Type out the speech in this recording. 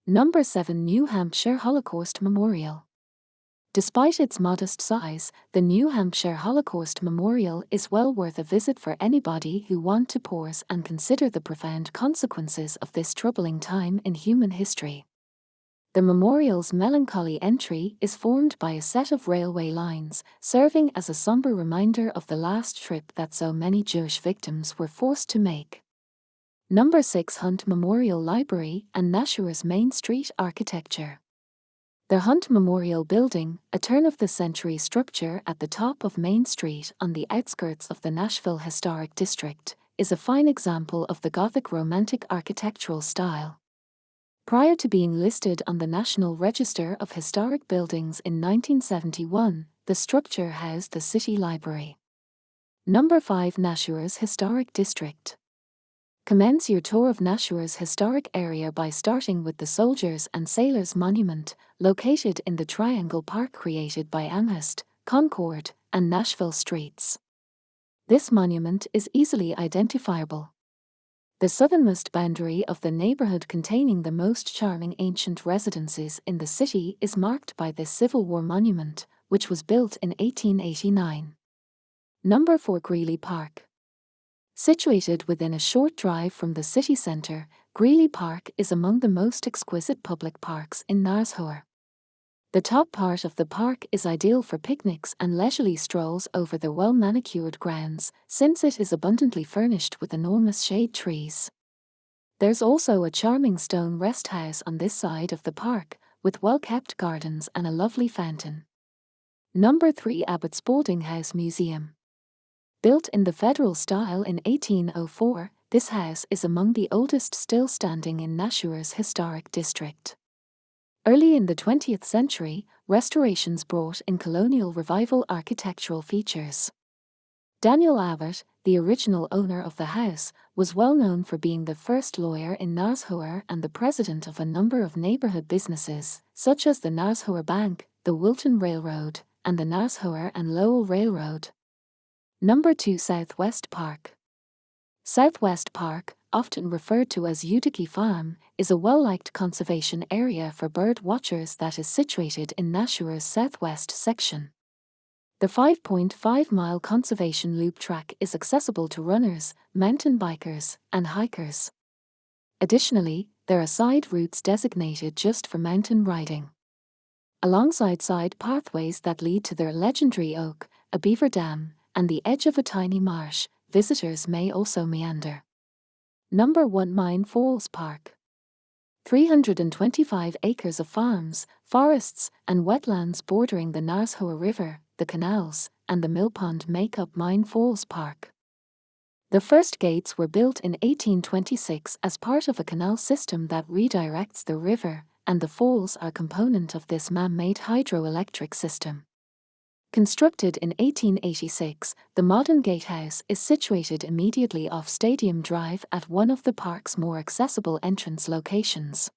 Number 7. New Hampshire Holocaust Memorial. Despite its modest size, the New Hampshire Holocaust Memorial is well worth a visit for anybody who want to pause and consider the profound consequences of this troubling time in human history. The memorial's melancholy entry is formed by a set of railway lines, serving as a somber reminder of the last trip that so many Jewish victims were forced to make. Number 6. Hunt Memorial Library and Nashua's Main Street Architecture. The Hunt Memorial Building, a turn-of-the-century structure at the top of Main Street on the outskirts of the Nashville Historic District, is a fine example of the Gothic Romantic architectural style. Prior to being listed on the National Register of Historic Buildings in 1971, the structure housed the City Library. Number 5. Nashua's Historic District. Commence your tour of Nashua's historic area by starting with the Soldiers and Sailors Monument, located in the Triangle Park created by Amherst, Concord, and Nashville streets. This monument is easily identifiable. The southernmost boundary of the neighborhood, containing the most charming ancient residences in the city, is marked by this Civil War monument, which was built in 1889. Number 4. Greeley Park. Situated within a short drive from the city centre, Greeley Park is among the most exquisite public parks in Nashua. The top part of the park is ideal for picnics and leisurely strolls over the well-manicured grounds, since it is abundantly furnished with enormous shade trees. There's also a charming stone rest house on this side of the park, with well-kept gardens and a lovely fountain. Number 3. Abbott's Boarding House Museum. Built in the Federal style in 1804, this house is among the oldest still standing in Nashua's historic district. Early in the 20th century, restorations brought in colonial revival architectural features. Daniel Abbott, the original owner of the house, was well known for being the first lawyer in Nashua and the president of a number of neighborhood businesses, such as the Nashua Bank, the Wilton Railroad, and the Nashua and Lowell Railroad. Number 2. Southwest Park. Southwest Park, often referred to as Utica Farm, is a well-liked conservation area for bird watchers that is situated in Nashua's southwest section. The 5.5-mile conservation loop track is accessible to runners, mountain bikers, and hikers. Additionally, there are side routes designated just for mountain riding. Alongside side pathways that lead to their legendary oak, a beaver dam, and the edge of a tiny marsh, visitors may also meander. Number 1. Mine Falls Park. 325 acres of farms, forests, and wetlands bordering the Nashua River, the canals, and the mill pond make up Mine Falls Park. The first gates were built in 1826 as part of a canal system that redirects the river, and the falls are a component of this man-made hydroelectric system. Constructed in 1886, the modern gatehouse is situated immediately off Stadium Drive at one of the park's more accessible entrance locations.